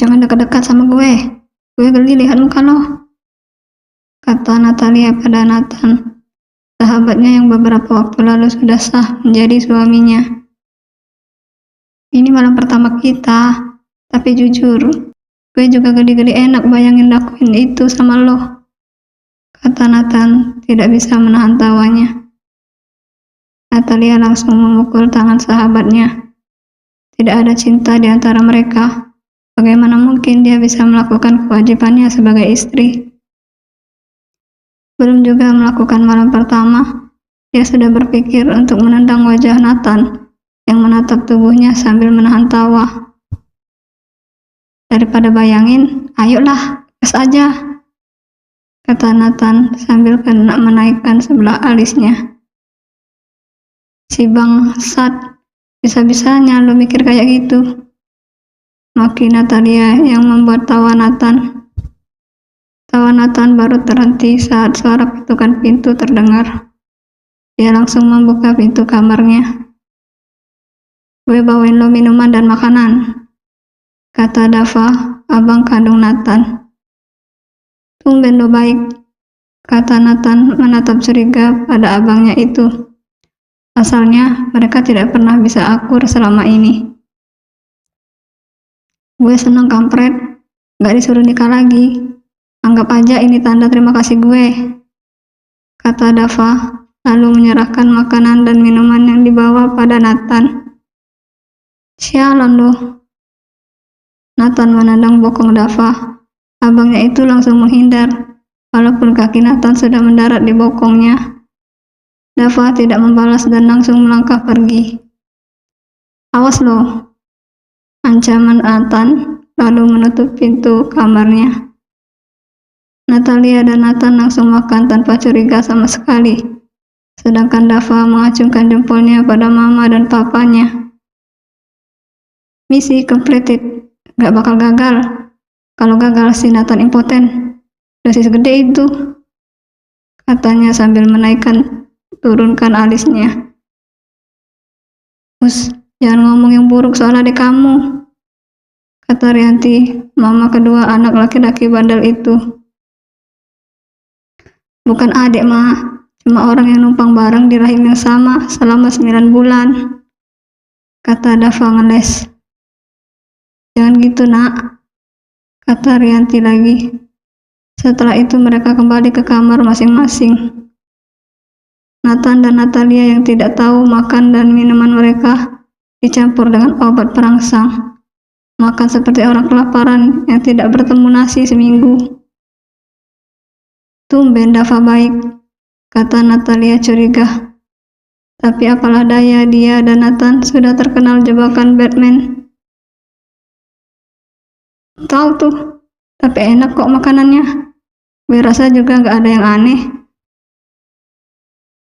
jangan dekat-dekat sama gue geli lihat muka lo, kata Natalia pada Nathan, sahabatnya yang beberapa waktu lalu sudah sah menjadi suaminya. Ini malam pertama kita, tapi jujur, gue juga geli-geli enak bayangin lakuin itu sama lo, kata Nathan, tidak bisa menahan tawanya. Natalia langsung memukul tangan sahabatnya. Tidak ada cinta di antara mereka. Bagaimana mungkin dia bisa melakukan kewajibannya sebagai istri? Belum juga melakukan malam pertama, dia sudah berpikir untuk menendang wajah Nathan yang menatap tubuhnya sambil menahan tawa. Daripada bayangin, ayolah, gas aja, kata Nathan sambil kena menaikkan sebelah alisnya. Si bangsat, bisa-bisanya lo mikir kayak gitu, maki Natalia yang membuat tawa Nathan. Tawa Nathan baru terhenti saat suara ketukan pintu terdengar. Dia langsung membuka pintu kamarnya. Gue bawain lo minuman dan makanan, kata Dava, abang kandung Nathan. Tumben lo baik, kata Nathan menatap curiga pada abangnya itu. Asalnya mereka tidak pernah bisa akur selama ini. Gue seneng kampret, gak disuruh nikah lagi. Anggap aja ini tanda terima kasih gue, kata Dava, lalu menyerahkan makanan dan minuman yang dibawa pada Nathan. Sialan lo. Nathan menendang bokong Dava. Abangnya itu langsung menghindar, walaupun kaki Nathan sudah mendarat di bokongnya. Dava tidak membalas dan langsung melangkah pergi. Awas lo, ancaman Nathan, lalu menutup pintu kamarnya. Natalia dan Nathan langsung makan tanpa curiga sama sekali, sedangkan Dava mengacungkan jempolnya pada mama dan papanya. Misi completed, gak bakal gagal. Kalau gagal si Nathan impoten, dosis gede itu, katanya sambil turunkan alisnya. Jangan ngomong yang buruk soal adik kamu, kata Rianti, mama kedua anak laki-laki bandel itu. Bukan adik, Ma. Cuma orang yang numpang bareng di rahim yang sama selama 9 bulan, kata Dava ngeles. Jangan gitu, Nak, kata Rianti lagi. Setelah itu mereka kembali ke kamar masing-masing. Nathan dan Natalia yang tidak tahu makan dan minuman mereka dicampur dengan obat perangsang. Makan seperti orang kelaparan yang tidak bertemu nasi seminggu. Tumben Dava baik, kata Natalia curiga. Tapi apalah daya, dia dan Nathan sudah terkenal jebakan Batman. Tahu tuh, tapi enak kok makanannya. Gue rasa juga gak ada yang aneh.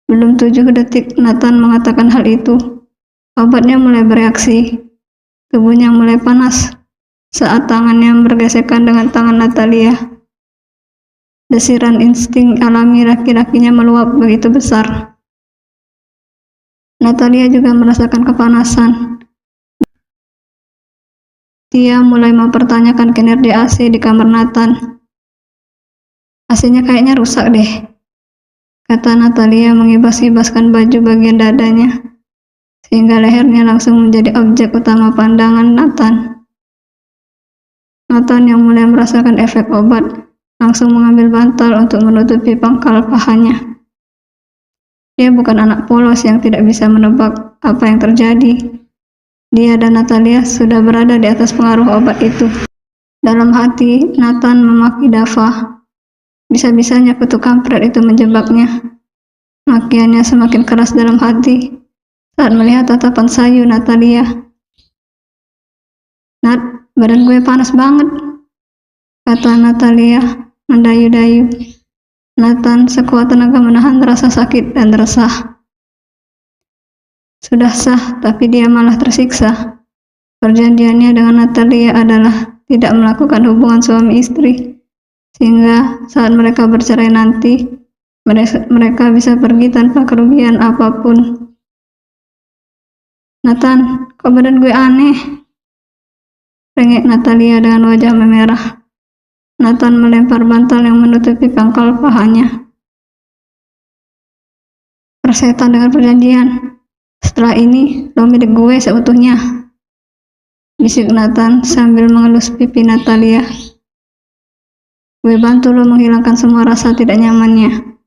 Belum 7 detik Nathan mengatakan hal itu, obatnya mulai bereaksi. Tubuhnya mulai panas saat tangannya bergesekan dengan tangan Natalia. Desiran insting alami laki-lakinya meluap begitu besar. Natalia juga merasakan kepanasan. Dia mulai mempertanyakan kinerja AC di kamar Nathan. AC-nya kayaknya rusak deh, kata Natalia mengibas-ibaskan baju bagian dadanya, sehingga lehernya langsung menjadi objek utama pandangan Nathan. Nathan yang mulai merasakan efek obat langsung mengambil bantal untuk menutupi pangkal pahanya. Dia bukan anak polos yang tidak bisa menebak apa yang terjadi. Dia dan Natalia sudah berada di atas pengaruh obat itu. Dalam hati, Nathan memaki Dava. Bisa-bisanya kutu kampret itu menjebaknya. Makiannya semakin keras dalam hati saat melihat tatapan sayu Natalia. Nat, badan gue panas banget, kata Natalia mendayu-dayu. Nathan sekuat tenaga menahan rasa sakit dan resah. Sudah sah, tapi dia malah tersiksa. Perjanjiannya dengan Natalia adalah tidak melakukan hubungan suami istri, sehingga saat mereka bercerai nanti, mereka bisa pergi tanpa kerugian apapun. Nathan, kok badan gue aneh? rengek Natalia dengan wajah memerah. Nathan melempar bantal yang menutupi pangkal pahanya. Persetan dengan perjanjian. Setelah ini, lo milik gue seutuhnya. Bisik Nathan sambil mengelus pipi Natalia. Gue bantu lo menghilangkan semua rasa tidak nyamannya,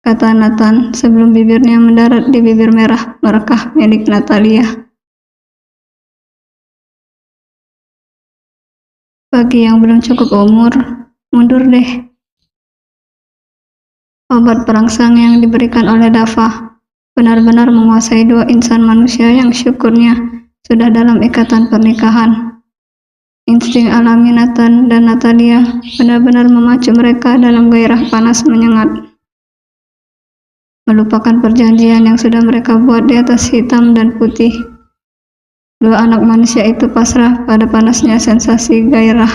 kata Nathan sebelum bibirnya mendarat di bibir merah merekah milik Natalia. Bagi yang belum cukup umur, mundur deh. Obat perangsang yang diberikan oleh Dava benar-benar menguasai dua insan manusia yang syukurnya sudah dalam ikatan pernikahan. Insting alami Nathan dan Natalia benar-benar memacu mereka dalam gairah panas menyengat. Melupakan perjanjian yang sudah mereka buat di atas hitam dan putih. Dua anak manusia itu pasrah pada panasnya sensasi gairah.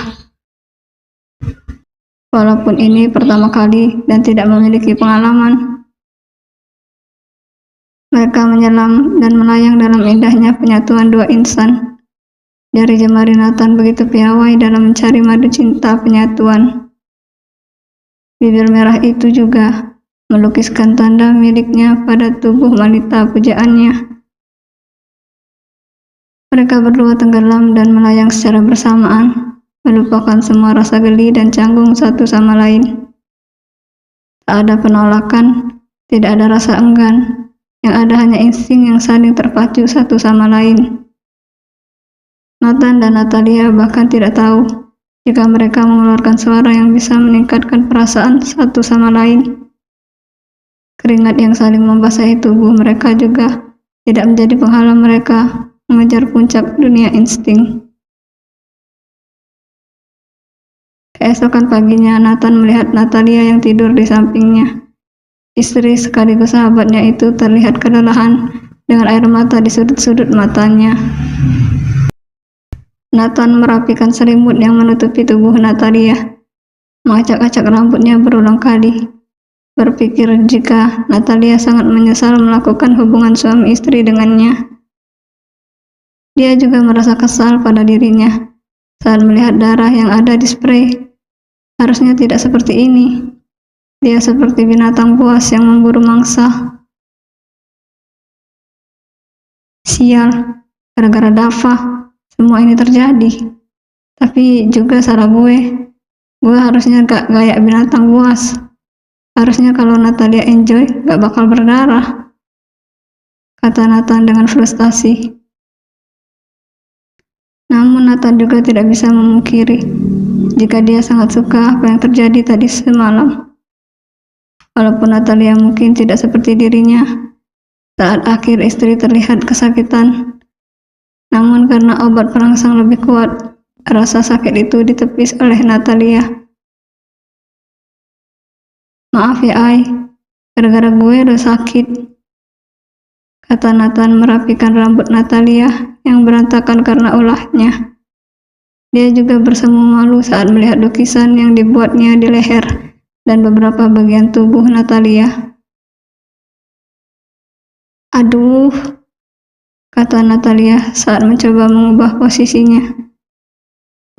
Walaupun ini pertama kali dan tidak memiliki pengalaman, mereka menyelam dan melayang dalam indahnya penyatuan dua insan. Jari jemari Nathan begitu piawai dalam mencari madu cinta penyatuan. Bibir merah itu juga melukiskan tanda miliknya pada tubuh wanita pujaannya. Mereka berdua tenggelam dan melayang secara bersamaan, melupakan semua rasa geli dan canggung satu sama lain. Tak ada penolakan, tidak ada rasa enggan, yang ada hanya insting yang saling terpacu satu sama lain. Nathan dan Natalia bahkan tidak tahu jika mereka mengeluarkan suara yang bisa meningkatkan perasaan satu sama lain. Keringat yang saling membasahi tubuh mereka juga tidak menjadi penghalang mereka mengejar puncak dunia insting. Keesokan paginya, Nathan melihat Natalia yang tidur di sampingnya. Istri sekaligus sahabatnya itu terlihat kelelahan dengan air mata di sudut-sudut matanya. Nathan merapikan selimut yang menutupi tubuh Natalia, mengacak-acak rambutnya berulang kali, berpikir jika Natalia sangat menyesal melakukan hubungan suami istri dengannya. Dia juga merasa kesal pada dirinya saat melihat darah yang ada di spray. Harusnya tidak seperti ini. Dia seperti binatang buas yang memburu mangsa. Sial, gara-gara Dava semua ini terjadi. Tapi juga salah gue. Gue harusnya gak kayak binatang buas. Harusnya kalau Natalia enjoy gak bakal berdarah, kata Nathan dengan frustasi. Namun Nathan juga tidak bisa memungkiri jika dia sangat suka apa yang terjadi tadi semalam. Walaupun Natalia mungkin tidak seperti dirinya saat akhir istri terlihat kesakitan, namun karena obat perangsang lebih kuat, rasa sakit itu ditepis oleh Natalia. Maaf ya Ai, gara-gara gue udah sakit, kata Nathan merapikan rambut Natalia yang berantakan karena ulahnya. Dia juga bersemu malu saat melihat lukisan yang dibuatnya di leher dan beberapa bagian tubuh Natalia. Aduh, kata Natalia saat mencoba mengubah posisinya.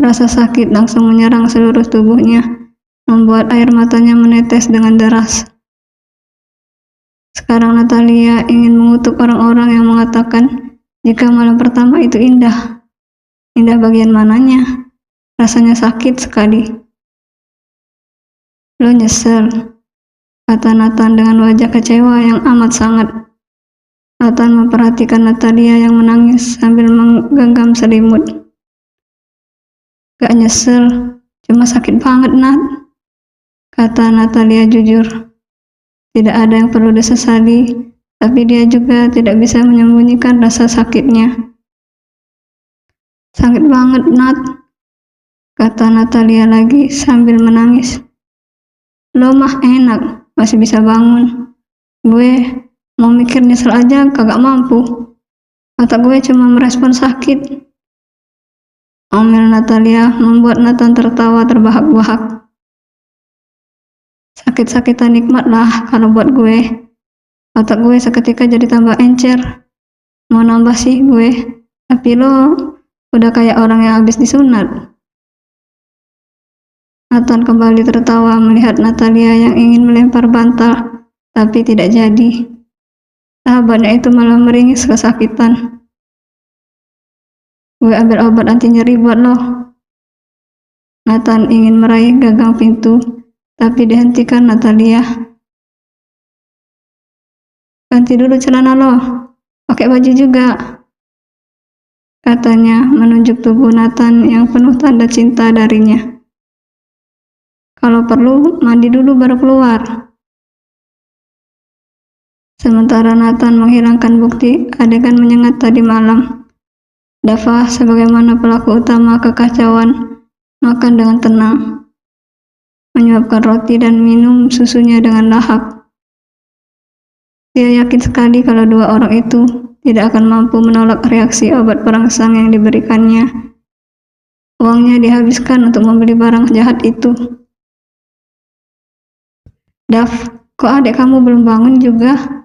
Rasa sakit langsung menyerang seluruh tubuhnya, membuat air matanya menetes dengan deras. Sekarang Natalia ingin mengutuk orang-orang yang mengatakan jika malam pertama itu indah. Indah bagian mananya? Rasanya sakit sekali. Lo nyesel, kata Nathan dengan wajah kecewa yang amat sangat. Nathan memperhatikan Natalia yang menangis sambil menggenggam selimut. Gak nyesel, cuma sakit banget Nat, kata Natalia jujur. Tidak ada yang perlu disesali, tapi dia juga tidak bisa menyembunyikan rasa sakitnya. Sakit banget Nat, kata Natalia lagi sambil menangis. Lo mah enak, masih bisa bangun. Gue mau mikir nyesel aja kagak mampu. Otak gue cuma merespon sakit. Omel Natalia membuat Nathan tertawa terbahak-bahak. Sakit-sakitan nikmat lah kalau buat gue. Otak gue seketika jadi tambah encer. Mau nambah sih gue, tapi lo Udah kayak orang yang habis disunat. Nathan kembali tertawa melihat Natalia yang ingin melempar bantal, tapi tidak jadi. Sahabatnya itu malah meringis kesakitan. Gue ambil obat anti nyeri buat lo. Nathan ingin meraih gagang pintu, tapi dihentikan Natalia. Ganti dulu celana lo, pakai baju juga, katanya menunjuk tubuh Nathan yang penuh tanda cinta darinya. Kalau perlu, mandi dulu baru keluar. Sementara Nathan menghilangkan bukti adegan menyengat tadi malam, Dava sebagaimana pelaku utama kekacauan makan dengan tenang, menyuapkan roti dan minum susunya dengan lahap. Dia yakin sekali kalau dua orang itu tidak akan mampu menolak reaksi obat perangsang yang diberikannya. Uangnya dihabiskan untuk membeli barang jahat itu. Dav, kok adik kamu belum bangun juga?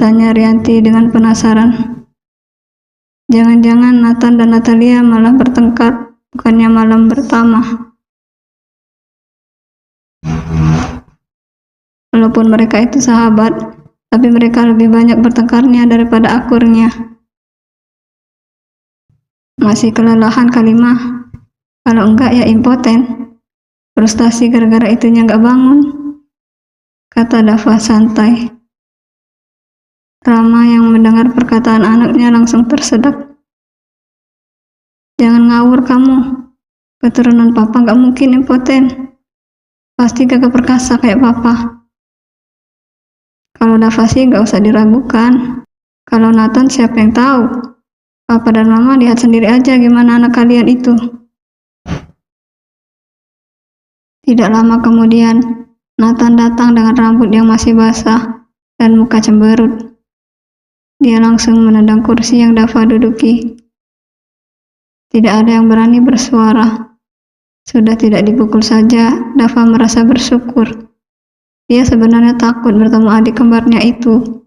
Tanya Rianti dengan penasaran. Jangan-jangan Nathan dan Natalia malah bertengkar, bukannya malam pertama. Walaupun mereka itu sahabat, tapi mereka lebih banyak bertengkarnya daripada akurnya. Masih kelelahan kali mah. Kalau enggak ya impoten. Frustasi gara-gara itunya enggak bangun, kata Dava santai. Rama yang mendengar perkataan anaknya langsung tersedak. Jangan ngawur kamu. Keturunan papa enggak mungkin impoten. Pasti gagah perkasa kayak papa. Kalau Dava sih nggak usah diragukan. Kalau Nathan siapa yang tahu? Papa dan Mama lihat sendiri aja gimana anak kalian itu. Tidak lama kemudian, Nathan datang dengan rambut yang masih basah dan muka cemberut. Dia langsung menendang kursi yang Dava duduki. Tidak ada yang berani bersuara. Sudah tidak dipukul saja, Dava merasa bersyukur. Dia sebenarnya takut bertemu adik kembarnya itu.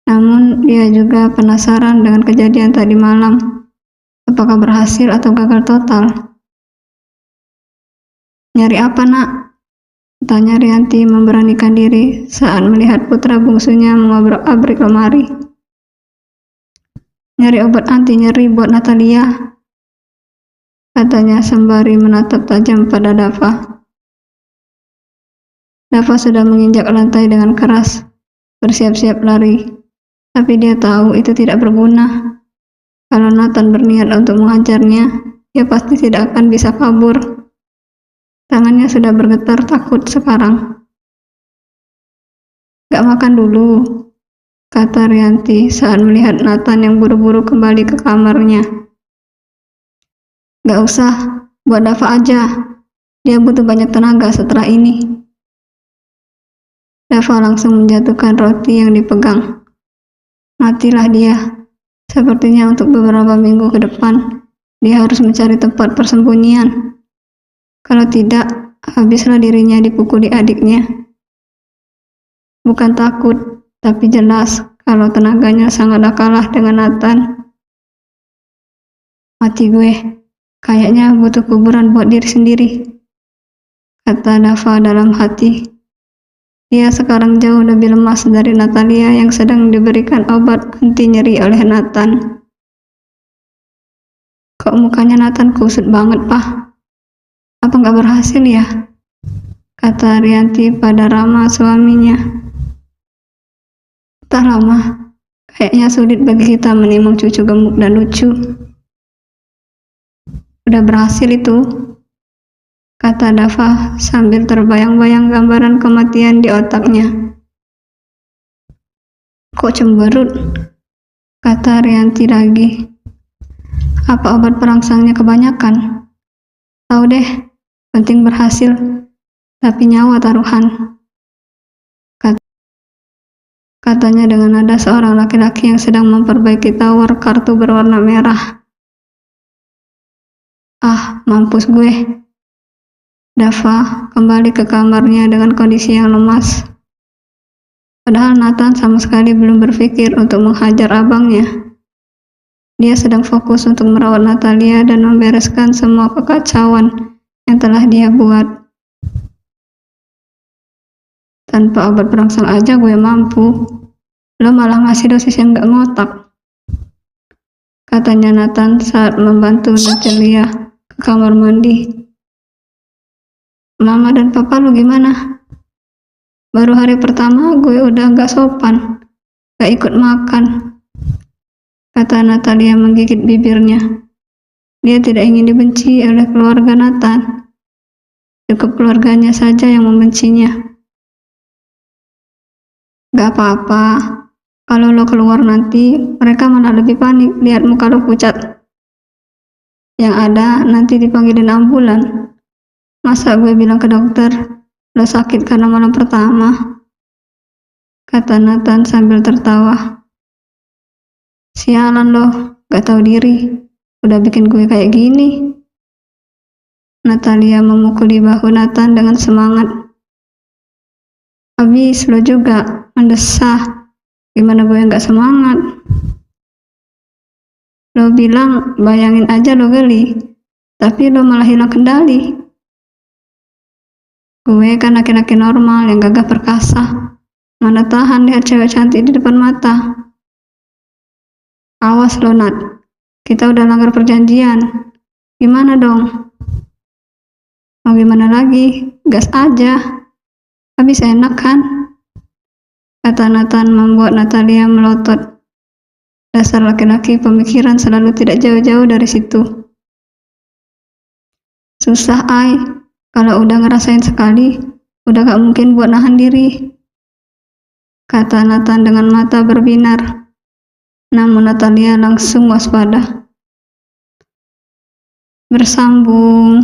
Namun dia juga penasaran dengan kejadian tadi malam. Apakah berhasil atau gagal total? Nyari apa nak? Tanya Rianti memberanikan diri saat melihat putra bungsunya mengobrak-abrik lemari. Nyari obat anti nyeri buat Natalia, katanya sembari menatap tajam pada Dava. Dava sudah menginjak lantai dengan keras, bersiap-siap lari. Tapi dia tahu itu tidak berguna. Kalau Nathan berniat untuk menghajarnya, dia pasti tidak akan bisa kabur. Tangannya sudah bergetar takut sekarang. Gak makan dulu, kata Rianti saat melihat Nathan yang buru-buru kembali ke kamarnya. Gak usah, buat Dava aja. Dia butuh banyak tenaga setelah ini. Dava langsung menjatuhkan roti yang dipegang. Matilah dia. Sepertinya untuk beberapa minggu ke depan, dia harus mencari tempat persembunyian. Kalau tidak, habislah dirinya dipukuli adiknya. Bukan takut, tapi jelas kalau tenaganya sangatlah kalah dengan Nathan. Mati gue, kayaknya butuh kuburan buat diri sendiri, kata Dava dalam hati. Dia sekarang jauh lebih lemas dari Natalia yang sedang diberikan obat anti nyeri oleh Nathan. Kok mukanya Nathan kusut banget, Pak? Apa nggak berhasil ya? Kata Rianti pada Rama suaminya. Tak lama, kayaknya sulit bagi kita menimang cucu gemuk dan lucu. Udah berhasil itu, kata Dava sambil terbayang-bayang gambaran kematian di otaknya. Kok cemberut? Kata Rianti lagi. Apa obat perangsangnya kebanyakan? Tahu deh, penting berhasil, tapi nyawa taruhan. Katanya dengan nada seorang laki-laki yang sedang memperbaiki tower kartu berwarna merah. Ah, mampus gue. Dava kembali ke kamarnya dengan kondisi yang lemas. Padahal Nathan sama sekali belum berpikir untuk menghajar abangnya. Dia sedang fokus untuk merawat Natalia dan membereskan semua kekacauan yang telah dia buat. Tanpa obat perangsang aja gue mampu. Lo malah ngasih dosis yang gak ngotak, katanya Nathan saat membantu Natalia ke kamar mandi. Mama dan papa lu gimana? Baru hari pertama gue udah gak sopan, gak ikut makan, kata Natalia menggigit bibirnya. Dia tidak ingin dibenci oleh keluarga Nathan. Cukup keluarganya saja yang membencinya. Gak apa-apa, kalau lo keluar nanti mereka malah lebih panik lihat muka lo pucat. Yang ada nanti dipanggilin ambulan. Masa gue bilang ke dokter lo sakit karena malam pertama, kata Nathan sambil tertawa. Sialan lo, gak tahu diri, udah bikin gue kayak gini. Natalia memukuli bahu Nathan dengan semangat. Habis lo juga mendesah, gimana gue gak semangat? Lo bilang bayangin aja lo geli, tapi lo malah hilang kendali. Gue kan laki-laki normal yang gagah perkasa, mana tahan lihat cewek cantik di depan mata. Awas lo Nat, kita udah langgar perjanjian. Gimana dong? Mau gimana lagi? Gas aja. Habis enak kan? Kata Nathan membuat Natalia melotot. Dasar laki-laki pemikiran selalu tidak jauh-jauh dari situ. Susah ay, kalau udah ngerasain sekali, udah gak mungkin buat nahan diri, kata Nathan dengan mata berbinar. Namun Natalia langsung waspada. Bersambung.